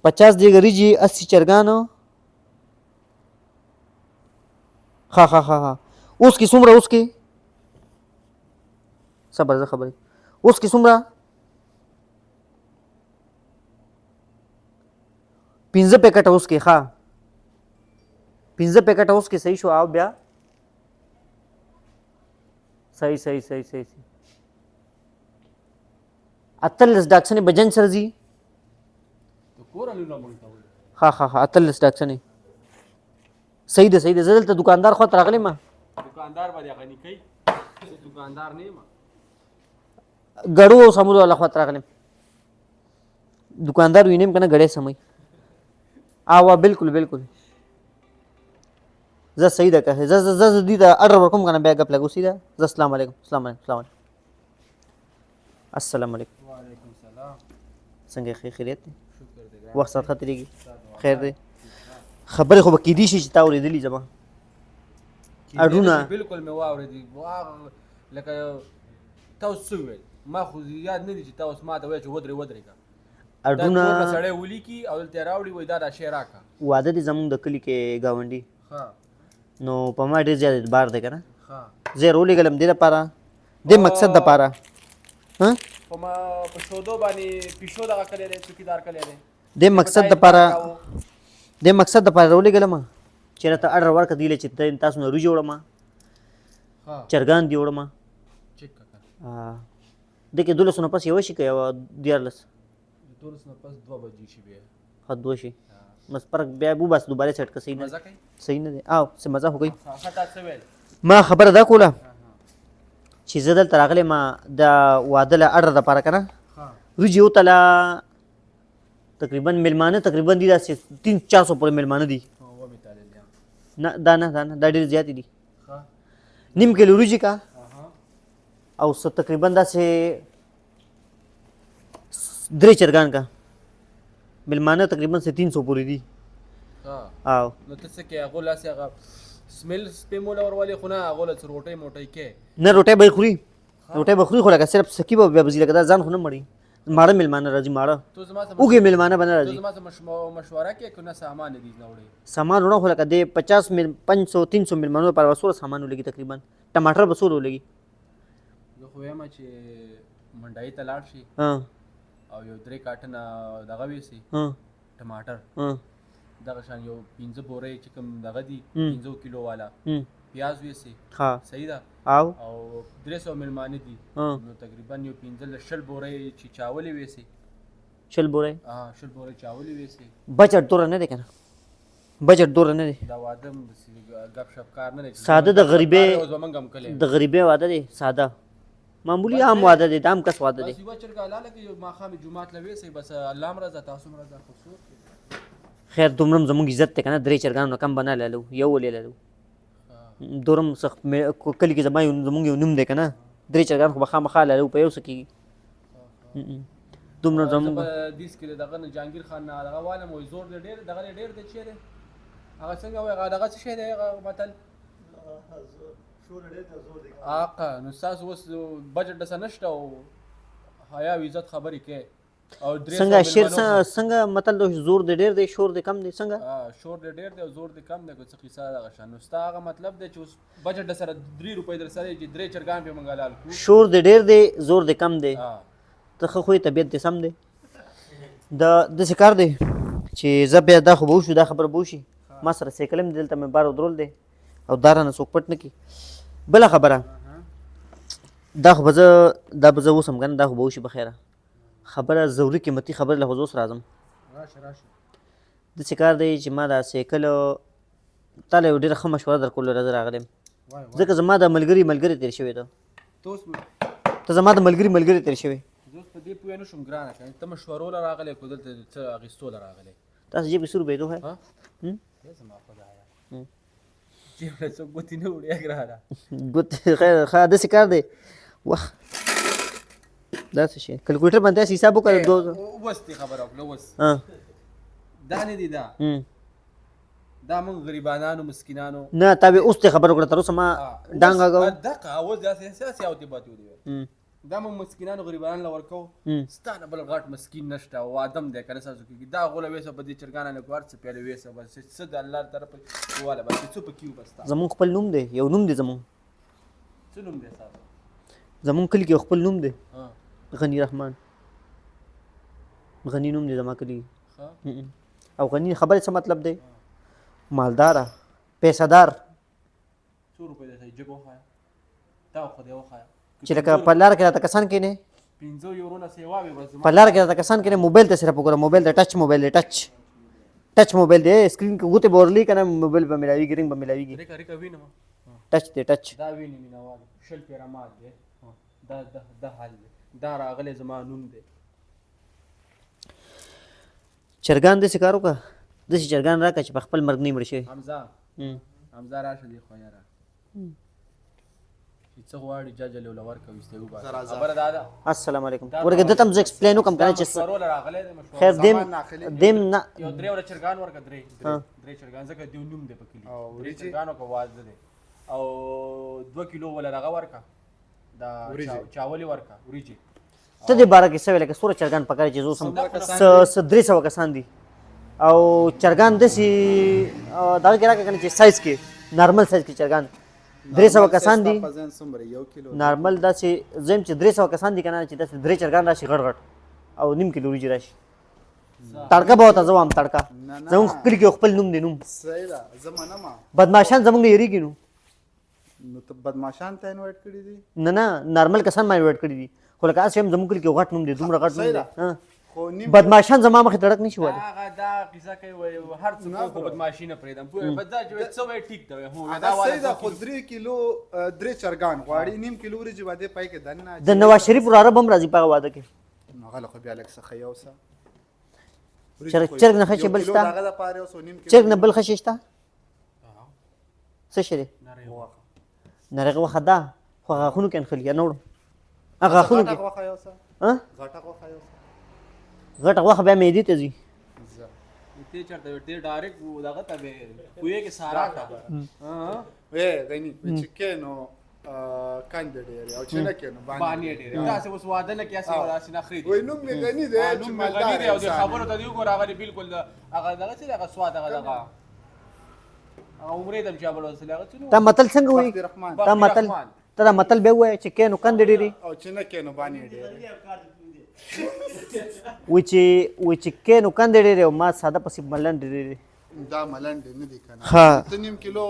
50 دیګ وریجې 80 چرګانو ها اوس کې څومره اوس کې صبر زه خبرې اوس کې څومره 15 پیکټه اوس کې ښه 15 پیکټه اوس کې صحیح شو او بیا صحیح 48 ډاکسنې بجن سره ځي ها 48 ډاکسنې صحیح ده زه دلته دکاندار خواته راغلی ما دکاندار باندې غنی کوي دکاندار نه ما ګړو او سمولو الله خواته راغلم دکاندار وینم کنه ګړې سمای آوا بالکل زه صحیح ده که زه دې ته اډر ورکوم کنه بیا ګپ لګو سیده زه السلام علیکم السلام علیکم وعلیکم السلام څنګه خیریت دی شکر دې وخت سات خطرېږي خیر دی خبرې خو به کېدی شي چې تا اورېدلي زما اډونه بالکل مې واورېدي لکه تاسو څه وویل ما خو یاد نه دي چې تاسو ما ته وایئ چې ودرې کا اډونه سړی ولیکي او دلته راوړي وایي دا شی راکړه واده دې زموږ د کلي کې ګاونډي نو په ما ډېر زیات اعتبار دی که نه زه یې راولېږلم دې دپاره دې مقصد دپاره په شودو باندې پیشو دغه کلی دی څوکیدار کلی دی دې مقصد دپاره راولېږلم چې راته اډر ورکړه دیله چې تاسو نه روجې وړم چرګان دې وړم دې کې 12 نه پس یوه شي که یوه 14 12 نه پس 2 بجې شي بیا ښه 2 شي بس فرق بیا وباسه دوباره سیټ که صحیح نه دی او څه مزه خو کوي ما خبره دا کوله چې زه دلته راغلی ما د واده له اډر دپاره که نه وریجې وتله تقریبا میلمانه تقریبا دي داسې 300-400 پورې میلمانه دي نه دا ډېر زیاتې دي نیم کیلو وریجې کا او څه تقریبا داسې 3 چرګان کا میلمانه تقریبا 300 پورې دي او نو ته څه کې هغو لاسې هغه سمیل سپیموله ورولې خو نه هغو له څه روټۍ موټۍ کې نه روټۍ به یې خوري خو لکه صرف سکي به بیا به ځي لکه دا ځان خو نه مړي ماړه میلمانه راځي اوږې میلمانه به نه راځي تو زما سره مشوره کې که نه سامان دې نه وړې سامان وړه خو لکه د 500-300 میلمانو لپاره به څومره سامان ولګي تقریبا ټماټر به څومره ولګي زه خو وایم چې منډایي ته لاړ شي او یو 3 کارټنه دغه ویسي ټماټر دغه شان یو 15 بورې چې کوم دغه دي 15 کیلو والا پیاز ویسي صحیح ده او 300 میلمانه دي نو تقریبا یو 15 بورې چې چاولې ویسي 60 بورې چاولې ویسي بجټ دور نه دی کنه دا واده غب شپ کار نه دی ساده د غریبې واده دی ساده معمولی عام واده دی دام کس واده دی بس یو چرګه لاله کې ما خامې جمعات لوي سي بس الله مرزه تاسو مرزه خصوص خیر دومره زموږ عزت ته کنه 3 چرګانو کم بنا لالو یو ولې لالو دورم سخت کلی کې زموږ یو نوم دی کنه 3 چرګان خو به خامخا لالو په یو څه کېږي دومره زموږ دیس کې دغه جهانګیر خان نه دغه والم وایي زور دی ډېر دغه ډېر دی چې دی هغه څنګه وایي هغه دغه څه شی دی هغه متل آقا نو ستاسو اوس بجټ داسې نشته او حیا او عزت خبرې کې او څنګه شیر څنګه مطلب زور دی ډېر دی شور دی کم دی څنګه شور دی ډېر دی او زور دی کم دی که څه قصه دغه شان نو ستا هغه مطلب دی چې اوس بجټ در سره 3 روپۍ در سره چې 3 چرګان پې مونږ حلال کړو شور دی ډېر دی زور دی کم دی ته ښه خوی طبیعت دی سم دی داسې کار دی چې زه بیا دا خو به وشو دا خبره به وشي ما سره سایکل هم دلته مې بار ودرول دی او دا رانه څوک پټ نه کړي بله خبره دا خو به زه اوسم که نه دا خو به وشي بخیره خبره ضروري قیمتي خبره له خو زه اوس راځم داسې کار دی چې ما دا سایکل تا له یو ډېره ښه مشوره در کولو زه راغلی یم ځکه زما د ملګري تېر شوی ده ته زما د ملګري تېر شوی زه اوس په دې پوه نه شوم ګرانه که ته مشورو له راغلی که دلته څه اخیستو له راغلی تاسو جیب کې 100 روپۍ دو ہے زما خدایه جیب له څوک ګوتې نه وړي ګرانه ګوتې خیر ښه داسې کار دی وخت دا څه شی کلکولیټر باندې تاسو حساب وکړئ اوس دې خبره وکړه اوس دا نه دي دا موږ غریبانانو مسکینانو نه تا به اوس ته خبره وکړه تر اوسه ما ډانګ هغه دغه اوس داسې سیاسي او دې باتې ودی دا موږ مسکینانو غریبانو له ورکوو ستا نه بل غټ مسکین نشته او ادم دی که نه ستاسو کېږي دا غوله ویسه په دې چرګانه نه کو هر څه پیاله ویسه بس څه د الله طرفه واله بس څه پکې وو بس ستا زمونږ خپل نوم دی یو نوم دی زمونږ څه نوم دی ستاسو زمونږ کلي کې خپل نوم دی غنی رحمان غنی نوم دی زما کلي او غنی خبرې څه مطلب دی مالداره پیسهدار څو روپۍ دی صحیح جګ وښایه دا خو دې وښایه چې لکه په لاره کې راته کسان کېنې 15 یورونه سیوا وي بس په لاره کې راته کسان کېنې موبایل ته صرف وګوره موبایل ته ټچ موبایل دی ټچ موبایل دی سکرین کې ګوتې به ورلي که نه موبایل به ملاویږي رنګ به ملاویږي ریکه وینم ټچ دی ټچ دا ویني مینهوال شل پیره مات دی دا حال دی دا راغلی زما نوم دی چرګان داسې کار وکړه داسې چرګان راکړه چې په خپل مرګ نه مړ شوي حمزه راشه دی خو یاره چې څه غواړي جاجه له ولور کوي ستې وبا خبره دا السلام علیکم ورګه دته هم زه ایکسپلین وکم کنه چې خیر دیم نه یو درې ولا چرګان ورکه درې چرګان ځکه دیو نوم دی پکې درې چرګانو کو واز دی او 2 کیلو ولا رغه ورکه دا چاولي ورکه وریجی ته دې باره کې څه ویل که سوره چرګان پکاره چې زه سم 300 کسان دي او چرګان داسې دغه کې راکړه کنه چې سایز کې نارمل سایز کې چرګان 300 کسان دي نارمل داسې زم چې 300 کسان دي کنه چې داسې 3 چرګان راشي غټ او نیم کیلو وریجې راشي تړکه به ورته زه وایم تړکه زموږ کلي کې خپل نوم دی نوم بدماشان زموږ نه یېرېږي نو ته بدماشان ته انوایټ کړي دي نه نارمل کسان ما انوایټ کړي دي خو لکه هسې هم زموږ کلي کې غټ نوم دی دومره غټ نوم دی بدماشان زما مخې تړک نشي ولی دا قصه کوي هر څه کو بدماشي نه پرېږدم بس دا چې څه وایي ټیک دی هو دا صحیح ده خو 3 کیلو 3 چرګان غواړي نیم کیلو وریجې باندې پای کې دننه د نواز شریف وراره به هم راځي په هغه واده کې هغه خو بیا لږ څه ښه یو څه چرګ نه ښه شی بل شته چرګ نه بل ښه شی شته څه شی دی نرغه وخه ده خو غاښونو کې نښلي یا نه وړم هغه غاښونو کې غټه غوښه بیا معدې ته ځي ته چېرته ډېر ډایرکټ دغه ته به کوی کې سارا کا غني چکینو کاندې ډېر او چې نه کینو باندې ډېر تاسو اوس واده نه کیاسه وراسي نه خرید وای نو مې غني دی چې مالدار دی او د خبرو ته دی وګور هغه بالکل هغه دغه څه دغه سواد هغه عمرې د چا بل وسله هغه تا متل څنګه وای تا متل به وای چې کینو کاندې ډېر او چې نه کینو باندې ډېر و چې کینو کاندې ډېر او ما ساده پسې ملنډ ډېر دا ملنډ نه دي کنه ها ته نیم کیلو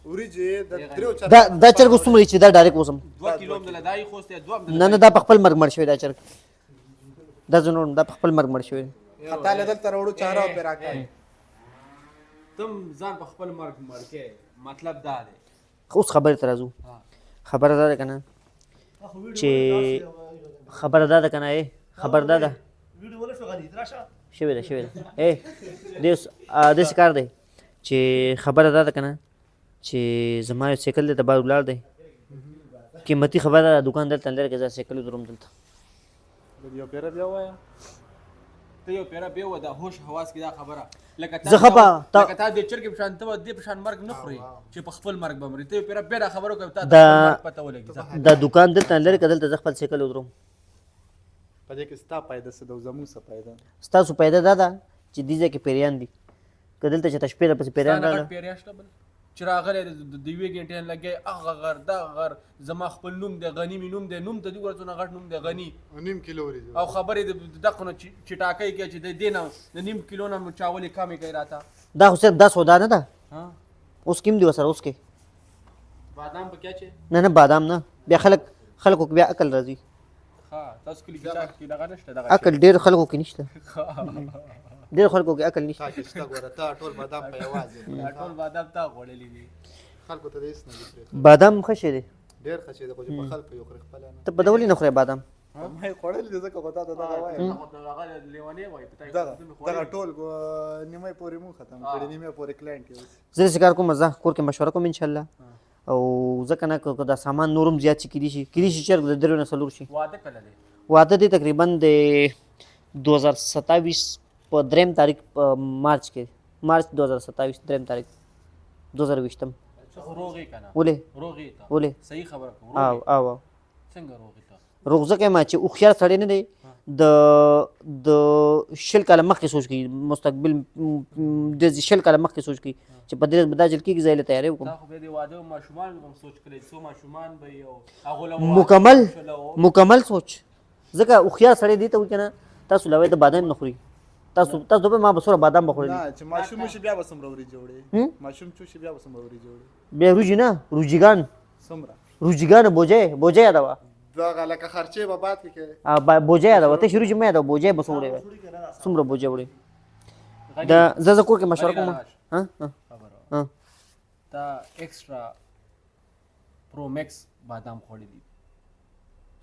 وریجې د درو چر دا چرګ څومره چې دا ډایرکټ وسم 2 کیلو د لدای خوسته 2 نه دا په خپل مرګ مړ شوی دا چرګ دا زنور دا په خپل مرګ مړ شوی تا لدل تر وړو چاره په راکړي تم ځان په خپل مرګ مړ کې مطلب دا دی اوس خبره ترازو خبره ده کنه چې خبره ده کنه خبر ده ویډیو ولا شو غني راشه شوی ده دې کار دی چې خبره ده کنه چې زما یو سایکل دی ته بار ولاړ دی قیمتي خبره ده دکان دلته اندر کې زه سایکل دروم دلته یو پیره بیا وایا ته یو پیره بیا و دا هوش حواس کې دا خبره لکه زه خپه تا د چرګ په شان ته د په شان مرګ نه خوري چې په خپل مرګ بمري ته یو پیره بیا خبرو کوي تا پته ولګي دا دکان دلته اندر کې دلته زه خپل سایکل دروم پدې کې ستا پیدا څه د زمو څه پیدا ستاسو پیدا ده چې دیځه کې پیریان دي کدلته چې تشپیره پس پیریان راغله پیریاشته بل چې راغله د دیوې ګنټه لګي اغه غر دا غر زما خپل نوم د غنی می نوم د نوم ته دی ورته غټ نوم د غنی نیم کیلو وریجې او خبرې دغه چې ټاکي کې چې د دینه د نیم کیلو نه چاولې کمې کوي راته دا خو صرف 10 ودا نه ده ها اوس کیم دی وسره اوس کې بادام په کیا چې نه بادام نه بیا خلکو بیا عقل راځي تاسو کلی کې دغه نشته دغه عقل ډېر خلکو کې نشته ډېر خلکو کې عقل نشته تاسو ګوره تا ټول بادام په یوازې ټول بادام تا غوړلې دي خلکو ته هیڅ نه دي بادام ښه دی ډېر ښه دی خو چې په خلکو یو خپل نه ته په ډول نه خوري بادام ما خوړل دي ځکه غوډه دغه وای دغه لیوانې وای پتاي دغه ټول نیمه پورې مو ختم کړی نیمه پورې کلاینټ یو زه سکار کوم مزه کور کې مشوره کوم ان شاء الله او ځکه نه دا سامان نورم زیات شي کړي شي چرګ د درو نه سلور شي واده کله دی واده دی تقریبا د 2027 په 3 تاریخ مارچ 2027 3 تاریخ 2020 روغی کنه ولې روغی ته ولې صحیح خبره کوم او څنګه روغی ته روغ ځکه ما چې هوښیار سړی نه دی د شل کاله مخکې سوچ کوي مستقبل د شل کاله مخکې سوچ کوي چې په دې ورځ به دا جل کېږي زه یې له تیاری وکړم دا خو بیا د واده ماشومان به هم سوچ کړی څو ماشومان به یو هغو له واده مکمل شوله مکمل سوچ ځکه هوښیار سړی دی ته وایي که نه تاسو له د بادام نه خوري تاسو به ما به څومره بادام به خوړلي نه چې ماشوم شي بیا به څومره وریجې وړي ماشوم شي بیا به څومره وریجې وړي بیا روجي نه روجیګان څومره روجیګان بوجه یاده وه دغه لکه خرچې به باد کې کوې بوجه یاده وه تش روجي مه یاده بوجه به څومره وی څومره بوجه وړي زه کور کې مشوره کوم خبره تا ایکسټرا پرو مکس بادام خوړي دي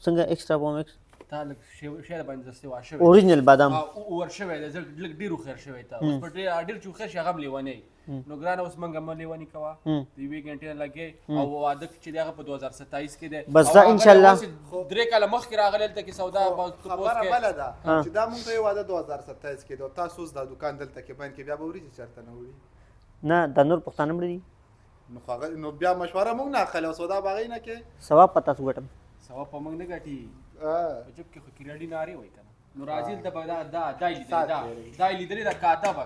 څنګه ایکسټرا بومکس تا لږ شی باندې دستې واشه اوریجنل بادام ور شوی دی لږ ډېر هوښیار شوی ته اوس په ډېر چې هوښیار شي هغه هم لیونی نو ګرانه اوس موږ هم لیوني کوه د یوې ګنټې نه لګې او واده چې دی هغه په 2027 کې دی بس دا انشاءالله 3 کاله مخکې راغلی دلته کې سودا خبره بله ده چې دا مونږ ته یې واده 2027 کې دی او تاسو اوس دا دوکان دلته کې بند کې بیا به وریجې چېرته نه وړي نه دا نور پښتانه مړه دي نو بیا مشوره مونږ نه اخلي او سودا به هغې نه کې ثواب په تاسو ګټم ثواب په موږ نه ګټي په جب کې خو کریډي نارې وایي که نه نو راځي دلته به دا یې لیدلې دا کاته به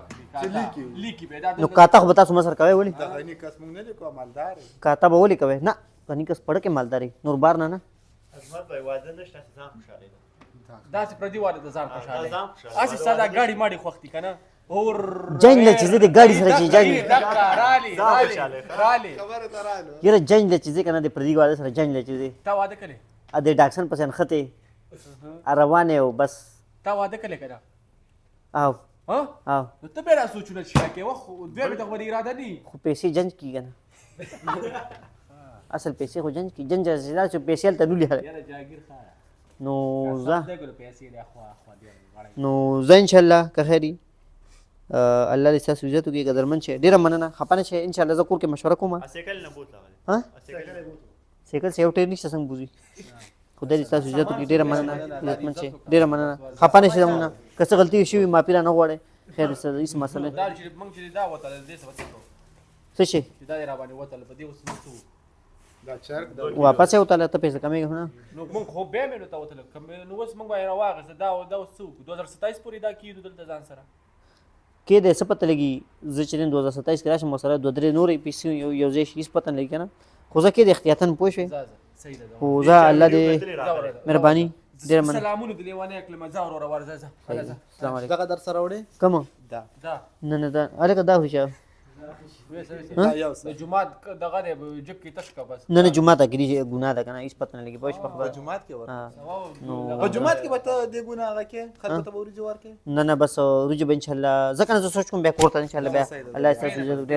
کوي لیکي به دا نو کاته خو به تاسو مسر کوئ ولې د غني کس مونږ نه لیکو مالدار یې کاته به ولې کوئ نه غني کس پړه کې مالداري نور بار نه عظمت بھائی واده نشته چې ځان خوشاله ده داسې پردي واده د ځان خوشحاله هسې ستا دا ګاډي ماډي خوښ دي که نه اور جنګ له چې زه د ګاډي سره چې جنګ رالي خبره ته رالو یاره جنګ له چې زه که نه د پردي واده سره جنګ له چې دی تا واده کړی د ډاکسن پسې نښتې روانې او بس تا واده کړی که نه او ها او نو ته بیا را سوچونه چې کوې وخت دوی به دغه اراده دي خو پیسې جنج کېږي نه اصل پیسې خو جنج کېږي جنج دا چې پیسې هلته نولي یاره جاګیر ښه نو زه پیسې دی خوا نو زه انشاءالله که خیر وي الله دې ستاسو عزت وکړي قدرمن شئ ډېره مننه خفه نه شئ انشاءالله زه کور کې مشوره کوم سیکل نه بوت لغلی ها سیکل بوت سیکل سے یو ټیر نشته څنګه بوزي خدای دې ستاسو عزت وکړي ډېره مننه عزتمن شئ ډېره مننه خفه نه شئ زموږ نه که څه غلطي شوي معافي رانه غواړئ خیر هېڅ مسله دا چې موږ چې دا وتل دې څه وڅکو څه شي چې دا را باندې وتل په دې اوس موږ دا چرګ واپس یې وتله ته پیسې کمېږي نه نو موږ خو بیا مې نو ته وتل نو اوس موږ به یې راواغېسته دا اوس څه وکړو 2027 پورې دا کېږو دلته ځان سره کې دی څه پته لګي زه چې نن 2027 کې راشم ورسره دوه درې نورې پیسې یو ځای شي هېڅ پته نه لګي که نه خو زه کې د احتیاطاً پوه شوې صحیح ده خو زه الله دې مهرباني ډېره مننه سلامونه د لیوانې کلمه ځه وروره ورځه السلام علیکم دغه در سره وړې کومه دا نه نه دا هلکه دا خو چې د جمعات دغه دی جب کې تش کا بس نه نه جمعه ته کې ګناه ده که نه هېڅ پته نه لګي پوه شوې په خبره جمعات کې ورته نو په جمعات کې به ته دې ګناه هغه کې خلکو ته به وریجې ورکې نه نه بس روجه به انشاءالله ځکه نه زه سوچ کوم بیا کور ته انشاءالله بیا الله ستاسو عزت وکړي